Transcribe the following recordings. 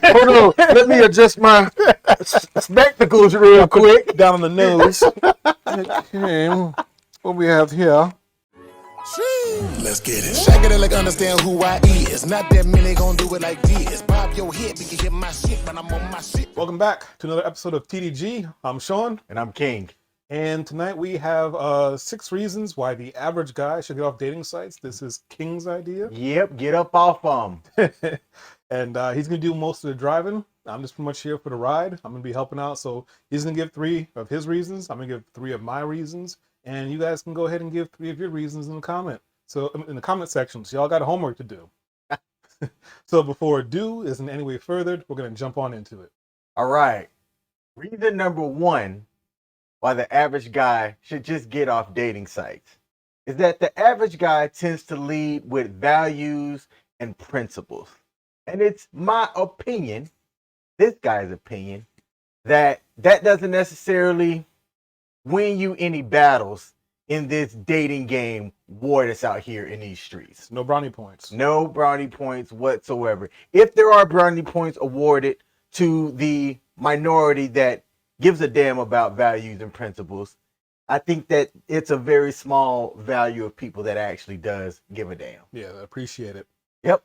Hold on. Let me adjust my spectacles real quick. Down on the nose. Okay, what we have here? Let's get it. Shake it like understand who I is. Not that many gonna do it like this. Bob your head, we can hear my shit, but I'm on my shit. Welcome back to another episode of TDG. I'm Sean. And I'm King. And tonight we have 6 reasons why the average guy should get off dating sites. This is King's idea. Yep, get up off them. And he's going to do most of the driving. I'm just pretty much here for the ride. I'm going to be helping out. So he's going to give 3 of his reasons. I'm going to give 3 of my reasons. And you guys can go ahead and give 3 of your reasons in the comment. So in the comment section. So y'all got homework to do. So before ado isn't any way furthered, we're going to jump on into it. All right. Reason number 1 why the average guy should just get off dating sites is that the average guy tends to lead with values and principles. And it's my opinion, this guy's opinion, that doesn't necessarily win you any battles in this dating game war that's out here in these streets. No brownie points. No brownie points whatsoever. If there are brownie points awarded to the minority that gives a damn about values and principles, I think that it's a very small value of people that actually does give a damn. Yeah, I appreciate it. Yep.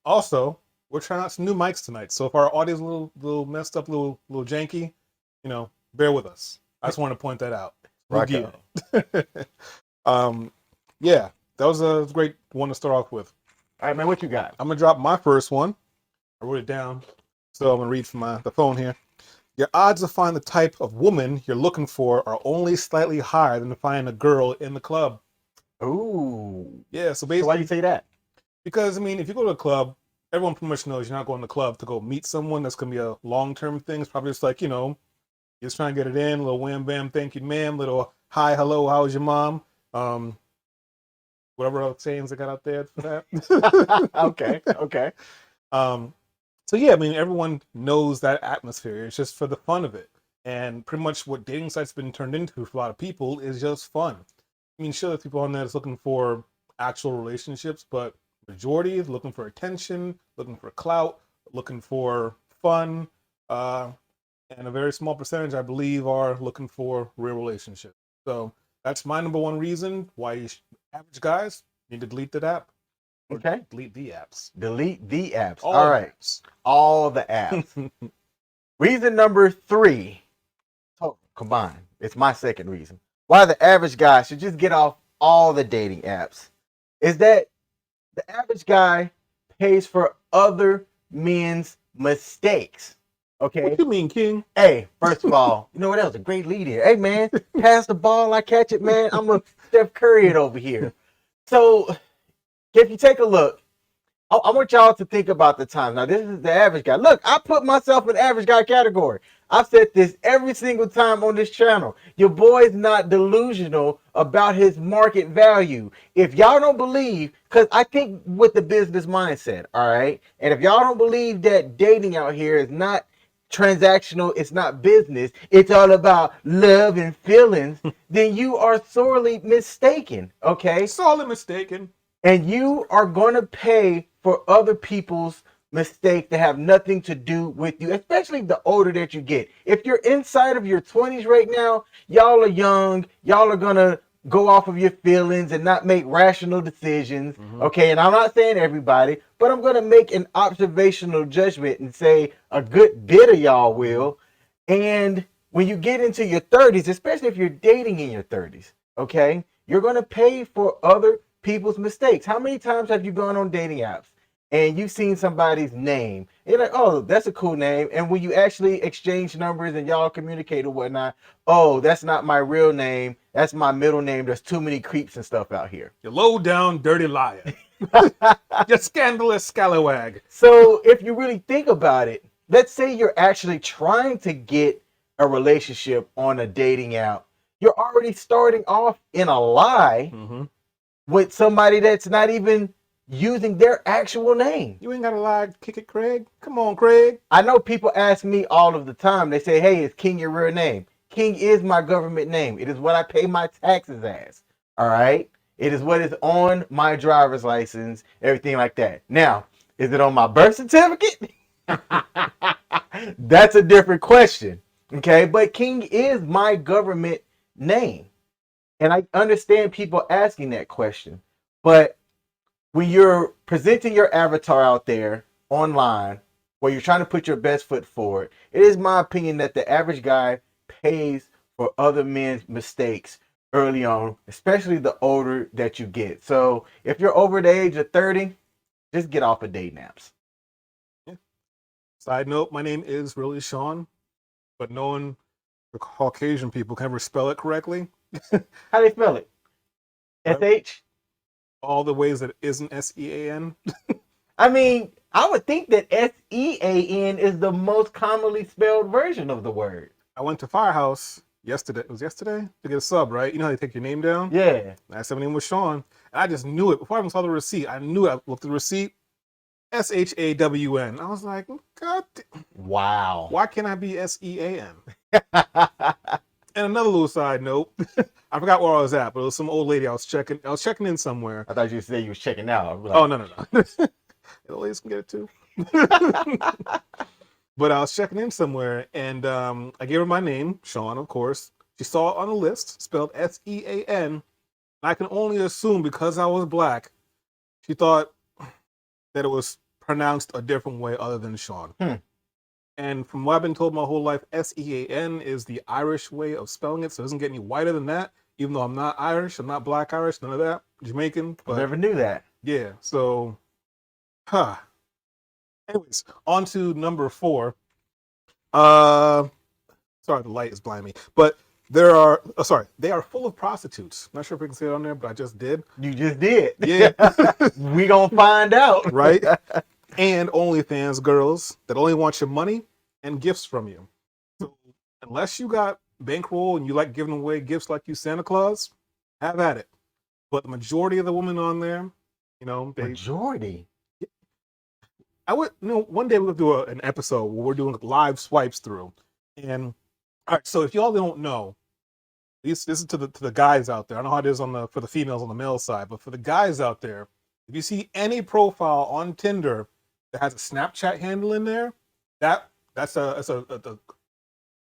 Also, we're trying out some new mics tonight. So if our audio's a little messed up, a little janky, bear with us. I just want to point that out. Rock on. Yeah, that was a great one to start off with. All right, man, what you got? I'm gonna drop my first one. I wrote it down, so I'm gonna read from the phone here. Your odds to find the type of woman you're looking for are only slightly higher than to find a girl in the club. Ooh. Yeah, so basically, So why do you say that? Because if you go to a club, everyone pretty much knows you're not going to the club to go meet someone. That's gonna be a long-term thing. It's probably just like, you're just trying to get it in, a little wham bam, thank you, ma'am, little hi, hello, how's your mom? Whatever other sayings I got out there for that. Okay. So yeah, everyone knows that atmosphere. It's just for the fun of it. And pretty much what dating sites been turned into for a lot of people is just fun. Sure, there's people on there that's looking for actual relationships, but majority is looking for attention, looking for clout, looking for fun, and a very small percentage, I believe, are looking for real relationships. So that's my number 1 reason why average guys need to delete that app. Okay. Delete the apps. Delete the apps. All right. Apps. All the apps. Reason number 3. Oh, combined. It's my second reason why the average guy should just get off all the dating apps is that the average guy pays for other men's mistakes. Okay. What you mean, King? Hey, first of all, that was a great lead here. Hey, man, pass the ball, I catch it, man. I'm a Steph Curry it over here. So if you take a look, I want y'all to think about the time. Now, this is the average guy. Look, I put myself in the average guy category. I've said this every single time on this channel. Your boy's not delusional about his market value. If y'all don't believe, because I think with the business mindset, all right? And if y'all don't believe that dating out here is not transactional, it's not business, it's all about love and feelings, then you are sorely mistaken, okay? Sorely mistaken. And you are going to pay for other people's mistakes that have nothing to do with you, especially the older that you get. If you're inside of your 20s right now, y'all are young, y'all are going to go off of your feelings and not make rational decisions, okay? And I'm not saying everybody, but I'm going to make an observational judgment and say a good bit of y'all will. And when you get into your 30s, especially if you're dating in your 30s, okay, you're going to pay for other people's mistakes. How many times have you gone on dating apps and you've seen somebody's name? You're like, oh, that's a cool name. And when you actually exchange numbers and y'all communicate or whatnot, oh, that's not my real name. That's my middle name. There's too many creeps and stuff out here. You low down, dirty liar. You scandalous scallywag. So if you really think about it, let's say you're actually trying to get a relationship on a dating app. You're already starting off in a lie with somebody that's not even using their actual name. You ain't got to lie, kick it, Craig. Come on, Craig. I know people ask me all of the time. They say, hey, is King your real name? King is my government name. It is what I pay my taxes as. All right? It is what is on my driver's license, everything like that. Now, is it on my birth certificate? That's a different question. Okay, but King is my government name. And I understand people asking that question. But when you're presenting your avatar out there online, where you're trying to put your best foot forward, it is my opinion that the average guy pays for other men's mistakes early on, especially the older that you get. So if you're over the age of 30, just get off of date naps. Yeah. Side note, my name is really Sean, but knowing the Caucasian people can never spell it correctly. How do they spell it? SH? All the ways that it isn't SEAN. I mean, I would think that SEAN is the most commonly spelled version of the word. I went to Firehouse yesterday. It was yesterday to get a sub, right? You know how they take your name down? Yeah. I said my name was Sean. And I just knew it. Before I even saw the receipt, I knew it. I looked at the receipt. SHAWN. I was like, God, Wow. why can't I be SEAN? And another little side note, I forgot where I was at, but it was some old lady I was checking in somewhere. I thought you said you was checking out. Oh, no. The ladies can get it too. But I was checking in somewhere, and I gave her my name, Sean, of course. She saw it on the list, spelled SEAN. And I can only assume because I was black, she thought that it was pronounced a different way other than Sean. And from what I've been told my whole life, SEAN is the Irish way of spelling it, so it doesn't get any whiter than that, even though I'm not Irish, I'm not black Irish, none of that, Jamaican. But I never knew that. yeah, so, Anyways, on to number 4. Sorry, the light is blinding me. But they are full of prostitutes. Not sure if we can say it on there, but I just did. You just did. Yeah. We gonna find out. Right? And OnlyFans girls that only want your money and gifts from you. So unless you got bankroll and you like giving away gifts like you Santa Claus, have at it. But the majority of the women on there, Majority. One day we'll do an episode where we're doing live swipes through. And all right, so if y'all don't know, this is to the guys out there. I don't know how it is for the females on the male side, but for the guys out there, if you see any profile on Tinder that has a Snapchat handle in there, that's a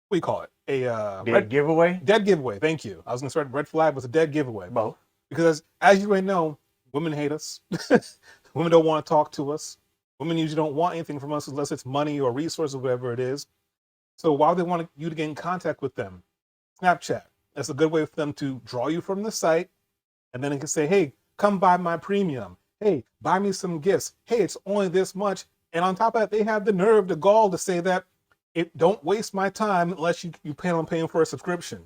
what do you call it? Dead giveaway? Dead giveaway. Thank you. I was gonna start red flag, but it's a dead giveaway. Both. Because as you may know, women hate us. Women don't want to talk to us. Women usually don't want anything from us unless it's money or resources, whatever it is. So why would they want you to get in contact with them? Snapchat. That's a good way for them to draw you from the site, and then they can say, hey, come buy my premium. Hey, buy me some gifts. Hey, it's only this much. And on top of that, they have the nerve, the gall to say that don't waste my time unless you plan on paying for a subscription.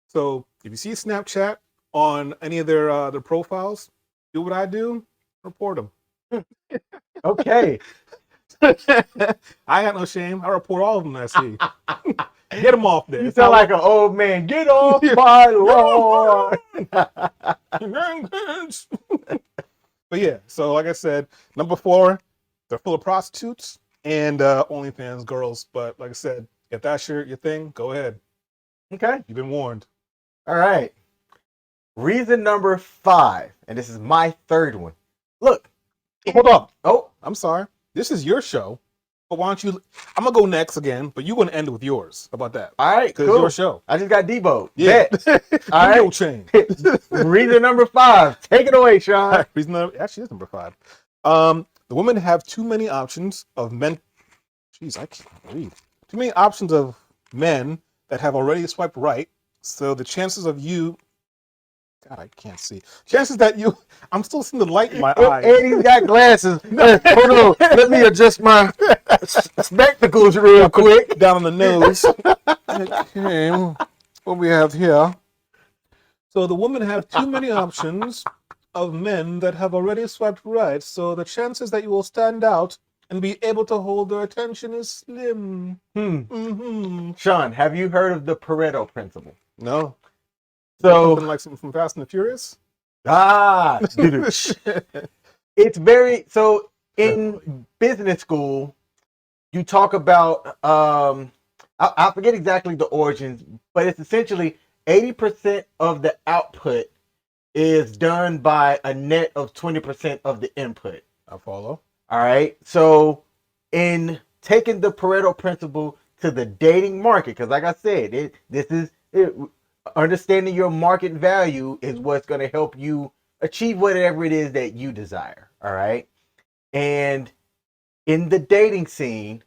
So if you see Snapchat on any of their profiles, do what I do, report them. Okay. I got no shame. I report all of them I see. Get them off there. You sound like an old man. Get off my lawn. But yeah, so like I said, number 4, they're full of prostitutes and OnlyFans girls. But like I said, if that's your thing, go ahead. Okay. You've been warned. All right. Reason number 5, and this is my third one. Look. Hold on. Oh, I'm sorry. This is your show. But why don't you? I'm gonna go next again, but you're gonna end with yours. How about that? All right, because cool. It's your show. I just got Debo. Yeah. All right. Chain. Reason number 5. Take it away, Sean. Actually, is number 5. The women have too many options of men. Jeez, I can't read. Too many options of men that have already swiped right. So the chances of you. God, I can't see. Chances that you. I'm still seeing the light in my eyes. And he's got glasses. Hold on. Let me adjust my spectacles real quick. Down on the nose. Okay. What we have here. So the women have too many options of men that have already swiped right. So the chances that you will stand out and be able to hold their attention is slim. Mm-hmm. Sean, have you heard of the Pareto principle? No. So something like something from Fast and the Furious? It's very so in business school, you talk about I forget exactly the origins, but it's essentially 80% of the output is done by a net of 20% of the input. I follow. All right. So in taking the Pareto principle to the dating market. Because like I said, understanding your market value is what's going to help you achieve whatever it is that you desire. All right. And in the dating scene,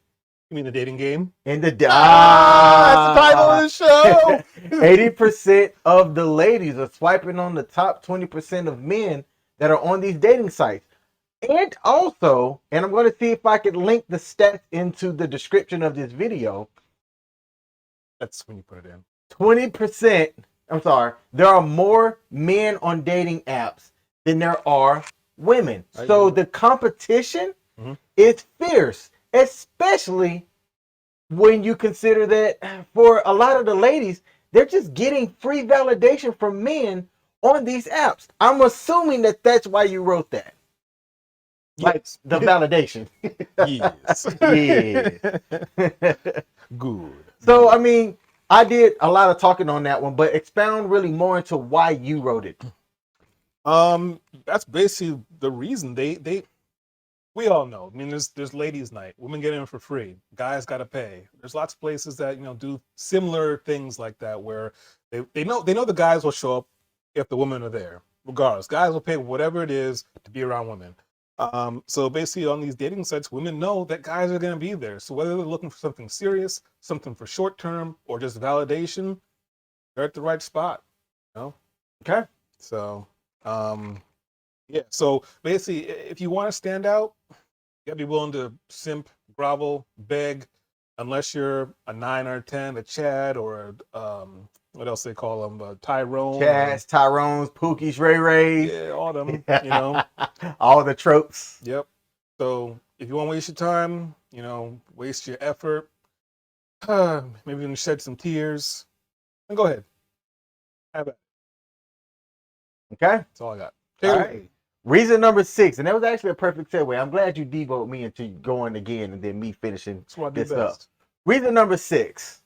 You mean the dating game? in the That's the title of the show. 80% of the ladies are swiping on the top 20% of men that are on these dating sites. And also, and I'm going to see if I can link the stats into the description of this video. That's when you put it in. 20%, I'm sorry, there are more men on dating apps than there are women. So the competition is fierce, especially when you consider that for a lot of the ladies, they're just getting free validation from men on these apps. I'm assuming that that's why you wrote that. Like Yes. the validation. Yes. Yeah. Good. So, I mean, I did a lot of talking on that one, but expound really more into why you wrote it. That's basically the reason we all know. I mean, there's ladies' night. Women get in for free. Guys got to pay. There's lots of places that do similar things like that where they know the guys will show up if the women are there. Regardless, guys will pay whatever it is to be around women. So basically, on these dating sites, women know that guys are going to be there. So whether they're looking for something serious, something for short term, or just validation, they're at the right spot. Okay. So, yeah. So basically, if you want to stand out, you gotta be willing to simp, grovel, beg, unless you're a 9 or a 10, a Chad, or what else they call them, Tyrone, Chads, Tyrones, Pookies, Ray Rays. yeah, all them, all the tropes. Yep. So if you want to waste your time, waste your effort, maybe even shed some tears, then go ahead. Have it. Okay. That's all I got. All right. Reason number 6, and that was actually a perfect segue. I'm glad you devoted me into going again and then me finishing this up. Reason number 6,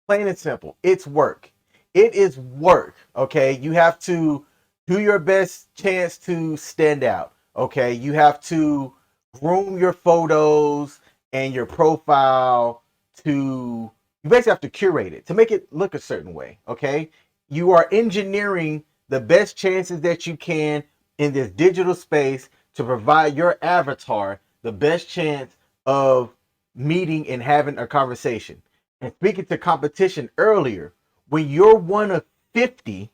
plain and simple, it's work. It is work, okay? You have to do your best chance to stand out, okay? You have to groom your photos and your profile you basically have to curate it to make it look a certain way, okay? You are engineering the best chances that you can in this digital space to provide your avatar the best chance of meeting and having a conversation. And speaking to competition earlier, when you're one of 50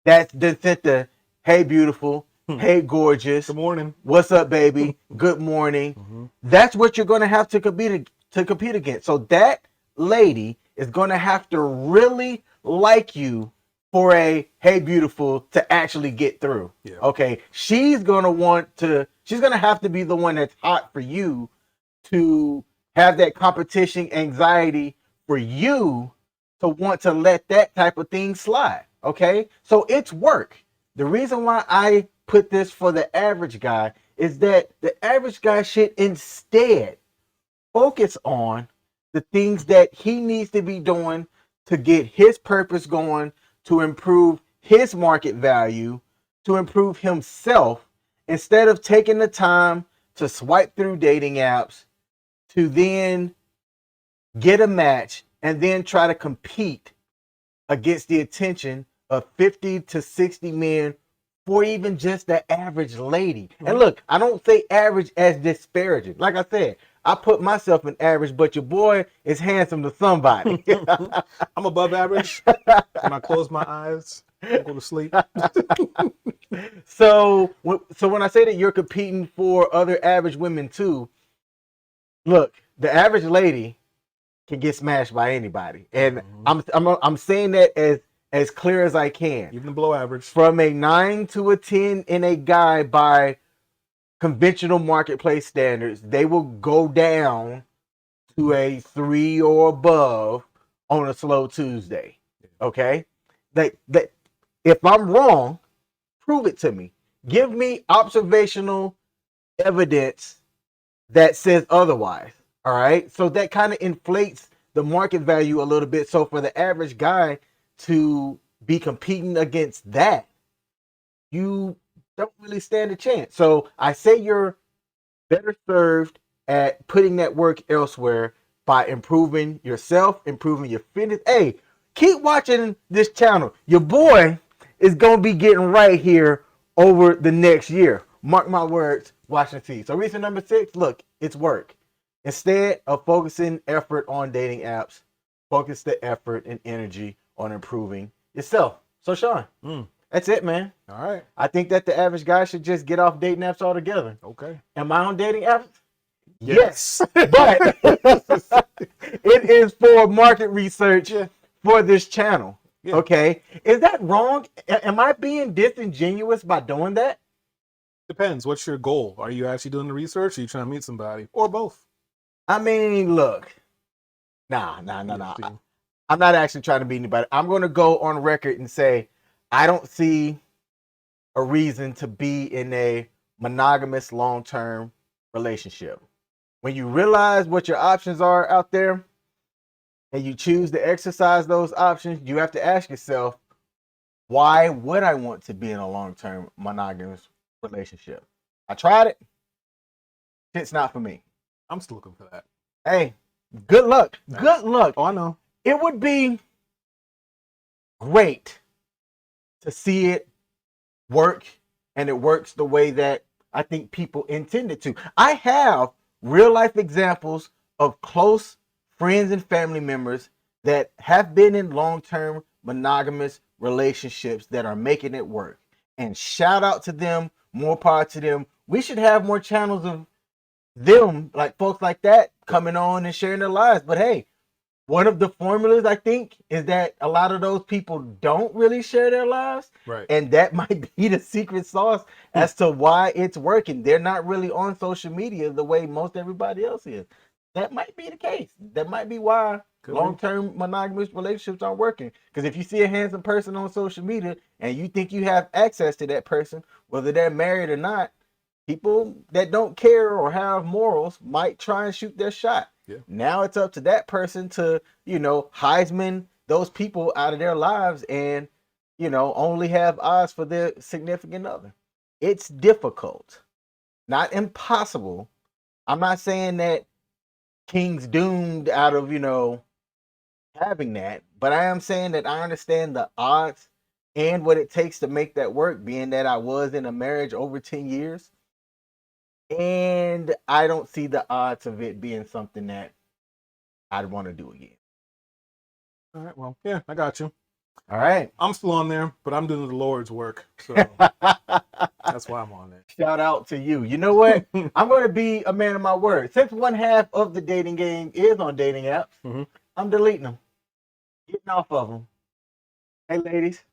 that's sent the hey beautiful, hey gorgeous, good morning, what's up baby, good morning, that's what you're going to have to compete against. So that lady is going to have to really like you for a hey beautiful to actually get through. Yeah. Okay, she's going to have to be the one that's hot for you to have that competition anxiety for you to want to let that type of thing slide. Okay, so it's work. The reason why I put this for the average guy is that the average guy should instead focus on the things that he needs to be doing to get his purpose going, to improve his market value, to improve himself, instead of taking the time to swipe through dating apps, to then get a match and then try to compete against the attention of 50 to 60 men for even just the average lady. And look, I don't say average as disparaging. Like I said, I put myself in average, but your boy is handsome to somebody. I'm above average. When I close my eyes, I go to sleep. So when I say that you're competing for other average women too, look, the average lady can get smashed by anybody, and I'm saying that as clear as I can. Even below average. From a 9 to a 10 in a guy by conventional marketplace standards, they will go down to a 3 or above on a slow Tuesday. Okay? That if I'm wrong, prove it to me. Give me observational evidence that says otherwise. All right? So that kind of inflates the market value a little bit. So for the average guy to be competing against that, you don't really stand a chance. So I say you're better served at putting that work elsewhere by improving yourself, improving your fitness. Hey, keep watching this channel. Your boy is going to be getting right here over the next year. Mark my words, watch and see. So reason number 6, look, it's work. Instead of focusing effort on dating apps, focus the effort and energy on improving yourself. So Sean, that's it, man. All right. I think that the average guy should just get off dating apps altogether. Okay. Am I on dating apps? Yes. But it is for market research for this channel. Yeah. Okay. Is that wrong? Am I being disingenuous by doing that? Depends. What's your goal? Are you actually doing the research? Or are you trying to meet somebody? Or both? I mean, look. Nah. See. I'm not actually trying to meet anybody. I'm going to go on record and say I don't see a reason to be in a monogamous long-term relationship. When you realize what your options are out there and you choose to exercise those options, you have to ask yourself, why would I want to be in a long-term monogamous relationship? I tried it. It's not for me. I'm still looking for that. Hey, good luck. Nice. Good luck. Oh, I know. It would be great to see it work, and it works the way that I think people intended to. I have real life examples of close friends and family members that have been in long-term monogamous relationships that are making it work. And shout out to them, more power to them. We should have more channels of them, like folks like that, coming on and sharing their lives. But hey, one of the formulas, I think, is that a lot of those people don't really share their lives. Right. And that might be the secret sauce as to why it's working. They're not really on social media the way most everybody else is. That might be the case. That might be why long-term monogamous relationships aren't working. Because if you see a handsome person on social media and you think you have access to that person, whether they're married or not, people that don't care or have morals might try and shoot their shot. Yeah. Now it's up to that person to, Heisman those people out of their lives and, only have eyes for their significant other. It's difficult, not impossible. I'm not saying that King's doomed out of, having that, but I am saying that I understand the odds and what it takes to make that work, being that I was in a marriage over 10 years. And I don't see the odds of it being something that I'd want to do again. All right. Well, yeah, I got you. All right. I'm still on there, but I'm doing the Lord's work. So that's why I'm on there. Shout out to you. You know what? I'm going to be a man of my word. Since one half of the dating game is on dating apps, I'm deleting them. Getting off of them. Hey, ladies.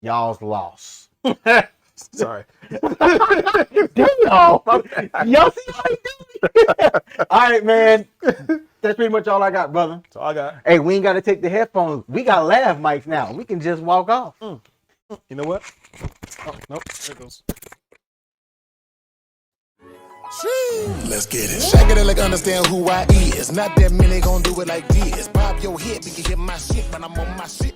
Y'all's lost. Sorry. Damn. Y'all see how he do it? All right, man. That's pretty much all I got, brother. That's all I got. Hey, we ain't got to take the headphones. We got lav mics now. We can just walk off. You know what? Oh, nope. There it goes. Let's get it. Shake it like understand who I is. Not that many gon' do it like this. Bob your head, we can hit my shit when I'm on my shit.